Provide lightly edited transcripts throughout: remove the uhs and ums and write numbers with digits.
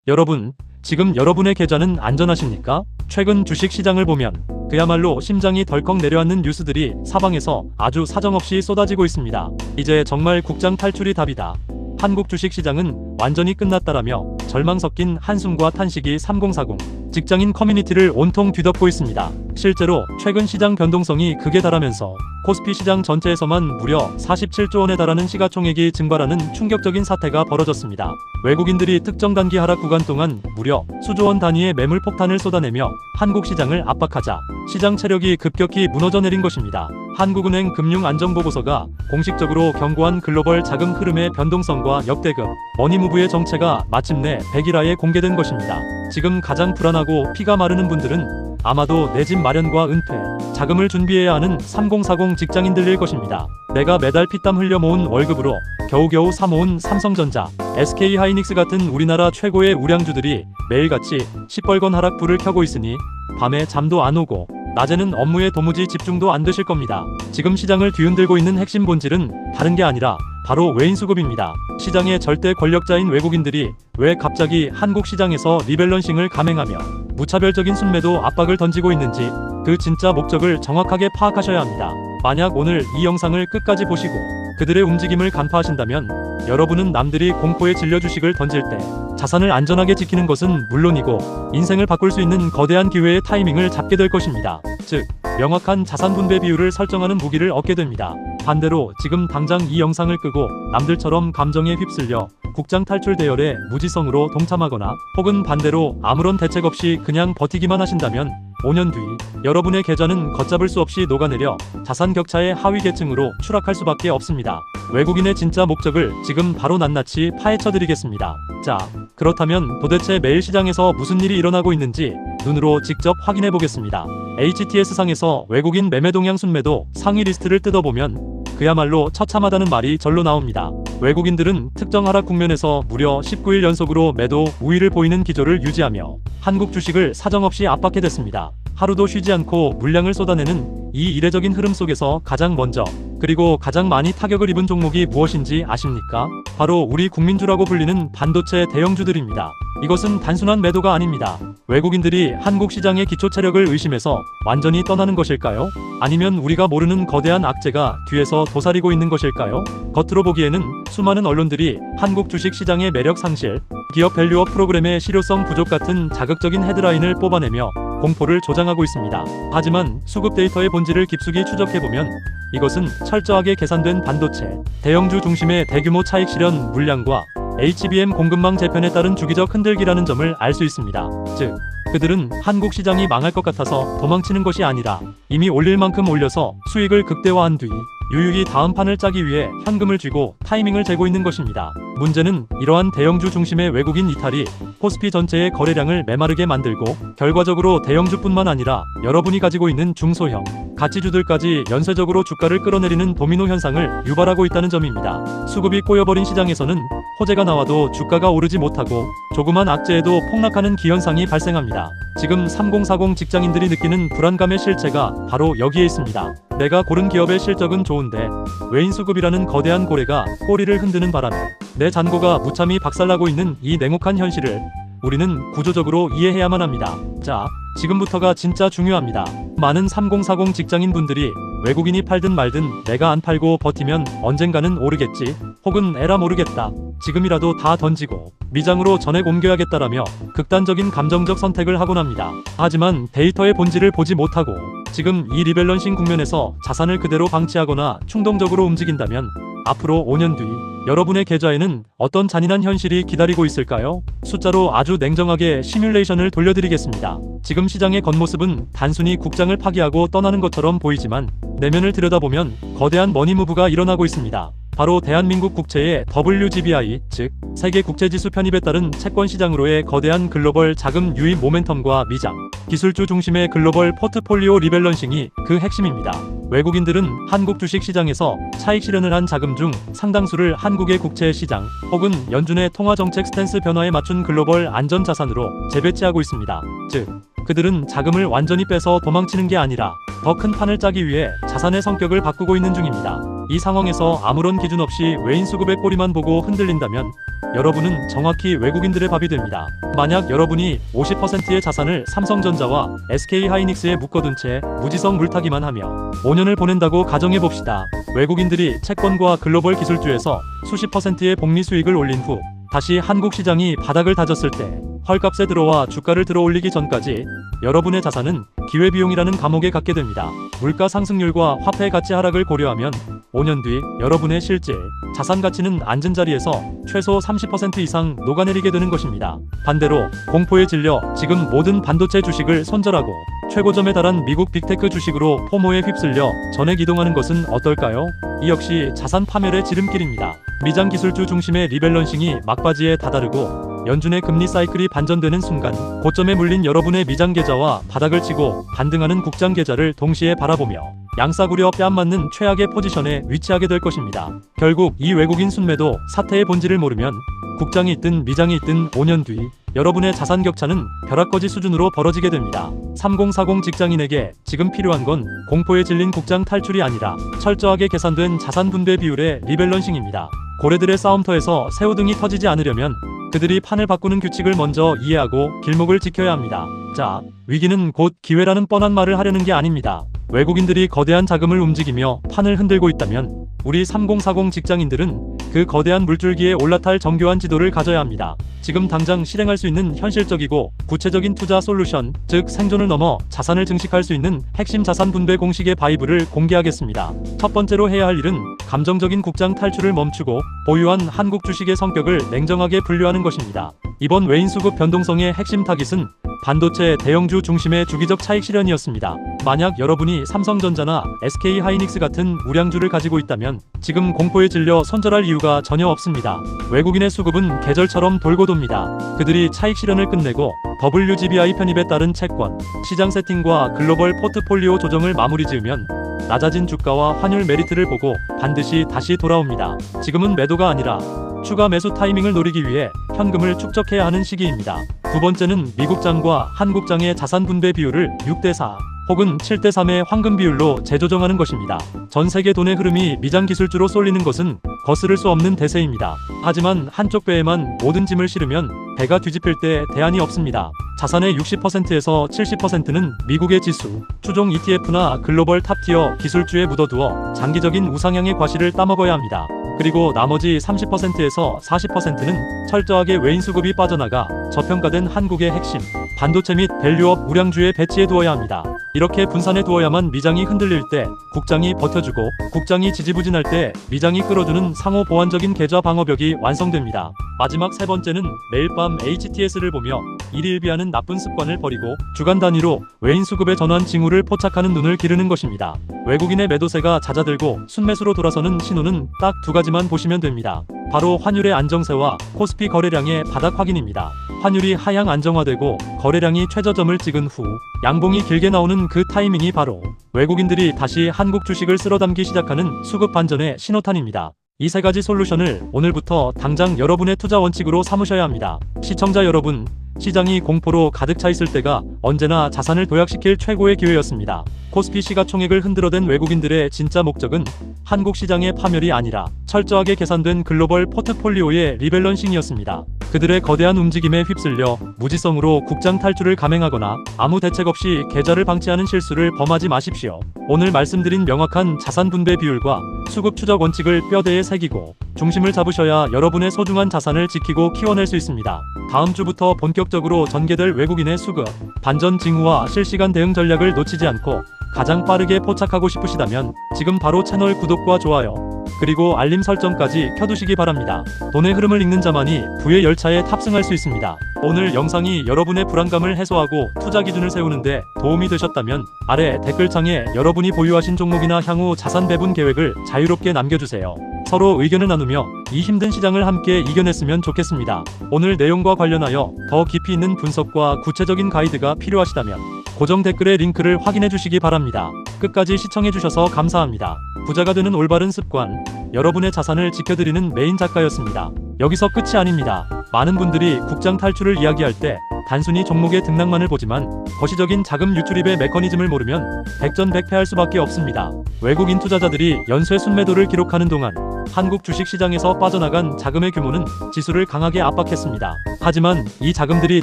여러분, 지금 여러분의 계좌는 안전하십니까? 최근 주식시장을 보면 그야말로 심장이 덜컥 내려앉는 뉴스들이 사방에서 아주 사정없이 쏟아지고 있습니다. 이제 정말 국장 탈출이 답이다. 한국 주식시장은 완전히 끝났다라며 절망 섞인 한숨과 탄식이 3040 직장인 커뮤니티를 온통 뒤덮고 있습니다. 실제로 최근 시장 변동성이 극에 달하면서 코스피 시장 전체에서만 무려 47조 원에 달하는 시가총액이 증발하는 충격적인 사태가 벌어졌습니다. 외국인들이 특정 단기 하락 구간 동안 무려 수조 원 단위의 매물 폭탄을 쏟아내며 한국 시장을 압박하자 시장 체력이 급격히 무너져 내린 것입니다. 한국은행 금융안정보고서가 공식적으로 경고한 글로벌 자금 흐름의 변동성과 역대급 머니무브의 정체가 마침내 100일하에 공개된 것입니다. 지금 가장 불안하고 피가 마르는 분들은 아마도 내 집 마련과 은퇴, 자금을 준비해야 하는 3040 직장인들일 것입니다. 내가 매달 피땀 흘려 모은 월급으로 겨우겨우 사모은 삼성전자, SK하이닉스 같은 우리나라 최고의 우량주들이 매일같이 시뻘건 하락불을 켜고 있으니 밤에 잠도 안 오고 낮에는 업무에 도무지 집중도 안 되실 겁니다. 지금 시장을 뒤흔들고 있는 핵심 본질은 다른 게 아니라 바로 외인 수급입니다. 시장의 절대 권력자인 외국인들이 왜 갑자기 한국 시장에서 리밸런싱을 감행하며 무차별적인 순매도 압박을 던지고 있는지 그 진짜 목적을 정확하게 파악하셔야 합니다. 만약 오늘 이 영상을 끝까지 보시고 그들의 움직임을 간파하신다면 여러분은 남들이 공포에 질려 주식을 던질 때 자산을 안전하게 지키는 것은 물론이고 인생을 바꿀 수 있는 거대한 기회의 타이밍을 잡게 될 것입니다. 즉, 명확한 자산 분배 비율을 설정하는 무기를 얻게 됩니다. 반대로 지금 당장 이 영상을 끄고 남들처럼 감정에 휩쓸려 국장 탈출 대열에 무지성으로 동참하거나 혹은 반대로 아무런 대책 없이 그냥 버티기만 하신다면 5년 뒤 여러분의 계좌는 걷잡을 수 없이 녹아내려 자산 격차의 하위 계층으로 추락할 수밖에 없습니다. 외국인의 진짜 목적을 지금 바로 낱낱이 파헤쳐 드리겠습니다. 자, 그렇다면 도대체 매일 시장에서 무슨 일이 일어나고 있는지 눈으로 직접 확인해 보겠습니다. HTS상에서 외국인 매매 동향 순매도 상위 리스트를 뜯어보면 그야말로 처참하다는 말이 절로 나옵니다. 외국인들은 특정 하락 국면에서 무려 19일 연속으로 매도 우위를 보이는 기조를 유지하며 한국 주식을 사정없이 압박해댔습니다. 하루도 쉬지 않고 물량을 쏟아내는 이 이례적인 흐름 속에서 가장 먼저 그리고 가장 많이 타격을 입은 종목이 무엇인지 아십니까? 바로 우리 국민주라고 불리는 반도체 대형주들입니다. 이것은 단순한 매도가 아닙니다. 외국인들이 한국 시장의 기초 체력을 의심해서 완전히 떠나는 것일까요? 아니면 우리가 모르는 거대한 악재가 뒤에서 도사리고 있는 것일까요? 겉으로 보기에는 수많은 언론들이 한국 주식 시장의 매력 상실, 기업 밸류업 프로그램의 실효성 부족 같은 자극적인 헤드라인을 뽑아내며 공포를 조장하고 있습니다. 하지만 수급 데이터의 본질을 깊숙이 추적해보면 이것은 철저하게 계산된 반도체, 대형주 중심의 대규모 차익 실현 물량과 HBM 공급망 재편에 따른 주기적 흔들기라는 점을 알 수 있습니다. 즉, 그들은 한국 시장이 망할 것 같아서 도망치는 것이 아니라 이미 올릴 만큼 올려서 수익을 극대화한 뒤 유유히 다음 판을 짜기 위해 현금을 쥐고 타이밍을 재고 있는 것입니다. 문제는 이러한 대형주 중심의 외국인 이탈이 코스피 전체의 거래량을 메마르게 만들고 결과적으로 대형주뿐만 아니라 여러분이 가지고 있는 중소형 가치주들까지 연쇄적으로 주가를 끌어내리는 도미노 현상을 유발하고 있다는 점입니다. 수급이 꼬여버린 시장에서는 호재가 나와도 주가가 오르지 못하고 조그만 악재에도 폭락하는 기현상이 발생합니다. 지금 3040 직장인들이 느끼는 불안감의 실체가 바로 여기에 있습니다. 내가 고른 기업의 실적은 좋은데 외인 수급이라는 거대한 고래가 꼬리를 흔드는 바람에 내 잔고가 무참히 박살나고 있는 이 냉혹한 현실을 우리는 구조적으로 이해해야만 합니다. 자, 지금부터가 진짜 중요합니다. 많은 3040 직장인분들이 외국인이 팔든 말든 내가 안 팔고 버티면 언젠가는 오르겠지, 혹은 에라 모르겠다, 지금이라도 다 던지고 미장으로 전액 옮겨야겠다라며 극단적인 감정적 선택을 하곤 합니다. 하지만 데이터의 본질을 보지 못하고 지금 이 리밸런싱 국면에서 자산을 그대로 방치하거나 충동적으로 움직인다면 앞으로 5년 뒤 여러분의 계좌에는 어떤 잔인한 현실이 기다리고 있을까요? 숫자로 아주 냉정하게 시뮬레이션을 돌려드리겠습니다. 지금 시장의 겉모습은 단순히 국장을 파기하고 떠나는 것처럼 보이지만 내면을 들여다보면 거대한 머니무브가 일어나고 있습니다. 바로 대한민국 국채의 WGBI, 즉 세계국채지수 편입에 따른 채권시장으로의 거대한 글로벌 자금 유입 모멘텀과 미장, 기술주 중심의 글로벌 포트폴리오 리밸런싱이 그 핵심입니다. 외국인들은 한국 주식시장에서 차익 실현을 한 자금 중 상당수를 한국의 국채 시장 혹은 연준의 통화정책 스탠스 변화에 맞춘 글로벌 안전자산으로 재배치하고 있습니다. 즉, 그들은 자금을 완전히 빼서 도망치는 게 아니라 더 큰 판을 짜기 위해 자산의 성격을 바꾸고 있는 중입니다. 이 상황에서 아무런 기준 없이 외인 수급의 꼬리만 보고 흔들린다면 여러분은 정확히 외국인들의 밥이 됩니다. 만약 여러분이 50%의 자산을 삼성전자와 SK하이닉스에 묶어둔 채 무지성 물타기만 하며 5년을 보낸다고 가정해봅시다. 외국인들이 채권과 글로벌 기술주에서 수십 %의 복리 수익을 올린 후 다시 한국 시장이 바닥을 다졌을 때 헐값에 들어와 주가를 들어올리기 전까지 여러분의 자산은 기회비용이라는 감옥에 갇게 됩니다. 물가 상승률과 화폐 가치 하락을 고려하면 5년 뒤 여러분의 실질 자산 가치는 앉은 자리에서 최소 30% 이상 녹아내리게 되는 것입니다. 반대로 공포에 질려 지금 모든 반도체 주식을 손절하고 최고점에 달한 미국 빅테크 주식으로 포모에 휩쓸려 전액 이동하는 것은 어떨까요? 이 역시 자산 파멸의 지름길입니다. 미장 기술주 중심의 리밸런싱이 막바지에 다다르고 연준의 금리 사이클이 반전되는 순간 고점에 물린 여러분의 미장 계좌와 바닥을 치고 반등하는 국장 계좌를 동시에 바라보며 양싸구려 뺨 맞는 최악의 포지션에 위치하게 될 것입니다. 결국 이 외국인 순매도 사태의 본질을 모르면 국장이 있든 미장이 있든 5년 뒤 여러분의 자산 격차는 벼락거지 수준으로 벌어지게 됩니다. 3040 직장인에게 지금 필요한 건 공포에 질린 국장 탈출이 아니라 철저하게 계산된 자산 분배 비율의 리밸런싱입니다. 고래들의 싸움터에서 새우등이 터지지 않으려면 그들이 판을 바꾸는 규칙을 먼저 이해하고 길목을 지켜야 합니다. 자, 위기는 곧 기회라는 뻔한 말을 하려는 게 아닙니다. 외국인들이 거대한 자금을 움직이며 판을 흔들고 있다면 우리 3040 직장인들은 그 거대한 물줄기에 올라탈 정교한 지도를 가져야 합니다. 지금 당장 실행할 수 있는 현실적이고 구체적인 투자 솔루션, 즉 생존을 넘어 자산을 증식할 수 있는 핵심 자산 분배 공식의 바이블을 공개하겠습니다. 첫 번째로 해야 할 일은 감정적인 국장 탈출을 멈추고 보유한 한국 주식의 성격을 냉정하게 분류하는 것입니다. 이번 외인 수급 변동성의 핵심 타깃은 반도체 대형주 중심의 주기적 차익 실현이었습니다. 만약 여러분이 삼성전자나 SK하이닉스 같은 우량주를 가지고 있다면 지금 공포에 질려 손절할 이유가 전혀 없습니다. 외국인의 수급은 계절처럼 돌고 돕니다. 그들이 차익 실현을 끝내고 WGBI 편입에 따른 채권, 시장 세팅과 글로벌 포트폴리오 조정을 마무리 지으면 낮아진 주가와 환율 메리트를 보고 반드시 다시 돌아옵니다. 지금은 매도가 아니라 추가 매수 타이밍을 노리기 위해 현금을 축적해야 하는 시기입니다. 두 번째는 미국장과 한국장의 자산 분배 비율을 6대4 혹은 7대3의 황금 비율로 재조정하는 것입니다. 전 세계 돈의 흐름이 미장 기술주로 쏠리는 것은 거스를 수 없는 대세입니다. 하지만 한쪽 배에만 모든 짐을 실으면 배가 뒤집힐 때 대안이 없습니다. 자산의 60%에서 70%는 미국의 지수, 추종 ETF나 글로벌 탑티어 기술주에 묻어두어 장기적인 우상향의 과실을 따먹어야 합니다. 그리고 나머지 30%에서 40%는 철저하게 외인 수급이 빠져나가 저평가된 한국의 핵심, 반도체 및 밸류업 우량주에 배치해 두어야 합니다. 이렇게 분산해 두어야만 미장이 흔들릴 때 국장이 버텨주고 국장이 지지부진할 때 미장이 끌어주는 상호 보완적인 계좌 방어벽이 완성됩니다. 마지막 세 번째는 매일 밤 HTS를 보며 일희일비하는 나쁜 습관을 버리고 주간 단위로 외인 수급의 전환 징후를 포착하는 눈을 기르는 것입니다. 외국인의 매도세가 잦아들고 순매수로 돌아서는 신호는 딱 두 가지만 보시면 됩니다. 바로 환율의 안정세와 코스피 거래량의 바닥 확인입니다. 환율이 하향 안정화되고 거래량이 최저점을 찍은 후 양봉이 길게 나오는 그 타이밍이 바로 외국인들이 다시 한국 주식을 쓸어담기 시작하는 수급 반전의 신호탄입니다. 이 세 가지 솔루션을 오늘부터 당장 여러분의 투자 원칙으로 삼으셔야 합니다. 시청자 여러분, 시장이 공포로 가득 차 있을 때가 언제나 자산을 도약시킬 최고의 기회였습니다. 코스피 시가총액을 흔들어댄 외국인들의 진짜 목적은 한국 시장의 파멸이 아니라 철저하게 계산된 글로벌 포트폴리오의 리밸런싱이었습니다. 그들의 거대한 움직임에 휩쓸려 무지성으로 국장 탈출을 감행하거나 아무 대책 없이 계좌를 방치하는 실수를 범하지 마십시오. 오늘 말씀드린 명확한 자산 분배 비율과 수급 추적 원칙을 뼈대에 새기고 중심을 잡으셔야 여러분의 소중한 자산을 지키고 키워낼 수 있습니다. 다음 주부터 본격적으로 전개될 외국인의 수급, 반전 징후와 실시간 대응 전략을 놓치지 않고 가장 빠르게 포착하고 싶으시다면 지금 바로 채널 구독과 좋아요, 그리고 알림 설정까지 켜두시기 바랍니다. 돈의 흐름을 읽는 자만이 부의 열차에 탑승할 수 있습니다. 오늘 영상이 여러분의 불안감을 해소하고 투자 기준을 세우는데 도움이 되셨다면 아래 댓글창에 여러분이 보유하신 종목이나 향후 자산 배분 계획을 자유롭게 남겨주세요. 서로 의견을 나누며 이 힘든 시장을 함께 이겨냈으면 좋겠습니다. 오늘 내용과 관련하여 더 깊이 있는 분석과 구체적인 가이드가 필요하시다면 고정 댓글의 링크를 확인해 주시기 바랍니다. 끝까지 시청해 주셔서 감사합니다. 부자가 되는 올바른 습관, 여러분의 자산을 지켜드리는 메인 작가였습니다. 여기서 끝이 아닙니다. 많은 분들이 국장 탈출을 이야기할 때 단순히 종목의 등락만을 보지만 거시적인 자금 유출입의 메커니즘을 모르면 백전백패할 수밖에 없습니다. 외국인 투자자들이 연쇄 순매도를 기록하는 동안 한국 주식시장에서 빠져나간 자금의 규모는 지수를 강하게 압박했습니다. 하지만 이 자금들이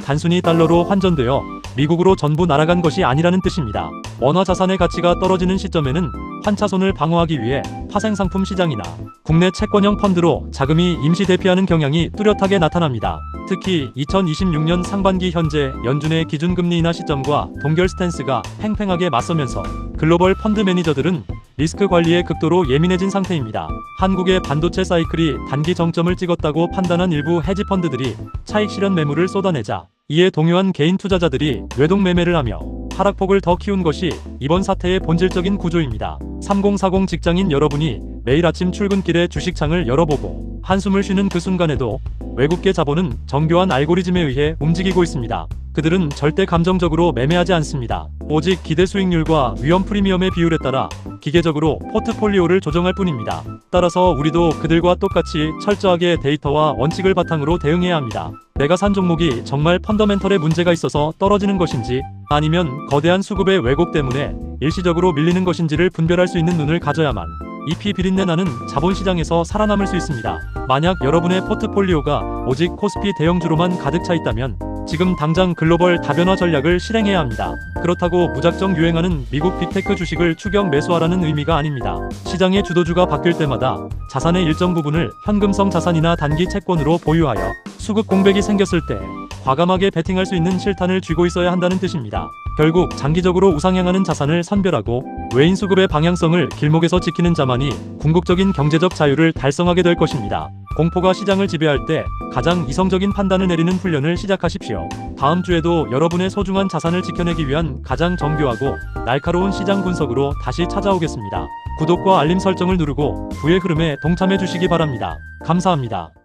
단순히 달러로 환전되어 미국으로 전부 날아간 것이 아니라는 뜻입니다. 원화 자산의 가치가 떨어지는 시점에는 환차손을 방어하기 위해 파생상품 시장이나 국내 채권형 펀드로 자금이 임시 대피하는 경향이 뚜렷하게 나타납니다. 특히 2026년 상반기 현재 연준의 기준금리 인하 시점과 동결 스탠스가 팽팽하게 맞서면서 글로벌 펀드 매니저들은 리스크 관리에 극도로 예민해진 상태입니다. 한국의 반도체 사이클이 단기 정점을 찍었다고 판단한 일부 헤지 펀드들이 차익 실현 매물을 쏟아내자 이에 동요한 개인 투자자들이 외동 매매를 하며 하락폭을 더 키운 것이 이번 사태의 본질적인 구조입니다. 3040 직장인 여러분이 매일 아침 출근길에 주식창을 열어보고 한숨을 쉬는 그 순간에도 외국계 자본은 정교한 알고리즘에 의해 움직이고 있습니다. 그들은 절대 감정적으로 매매하지 않습니다. 오직 기대 수익률과 위험 프리미엄의 비율에 따라 기계적으로 포트폴리오를 조정할 뿐입니다. 따라서 우리도 그들과 똑같이 철저하게 데이터와 원칙을 바탕으로 대응해야 합니다. 내가 산 종목이 정말 펀더멘털에 문제가 있어서 떨어지는 것인지 아니면 거대한 수급의 왜곡 때문에 일시적으로 밀리는 것인지를 분별할 수 있는 눈을 가져야만 잎이 비린내 나는 자본시장에서 살아남을 수 있습니다. 만약 여러분의 포트폴리오가 오직 코스피 대형주로만 가득 차 있다면 지금 당장 글로벌 다변화 전략을 실행해야 합니다. 그렇다고 무작정 유행하는 미국 빅테크 주식을 추격 매수하라는 의미가 아닙니다. 시장의 주도주가 바뀔 때마다 자산의 일정 부분을 현금성 자산이나 단기 채권으로 보유하여 수급 공백이 생겼을 때 과감하게 베팅할 수 있는 실탄을 쥐고 있어야 한다는 뜻입니다. 결국 장기적으로 우상향하는 자산을 선별하고 외인 수급의 방향성을 길목에서 지키는 자만이 궁극적인 경제적 자유를 달성하게 될 것입니다. 공포가 시장을 지배할 때 가장 이성적인 판단을 내리는 훈련을 시작하십시오. 다음 주에도 여러분의 소중한 자산을 지켜내기 위한 가장 정교하고 날카로운 시장 분석으로 다시 찾아오겠습니다. 구독과 알림 설정을 누르고 부의 흐름에 동참해 주시기 바랍니다. 감사합니다.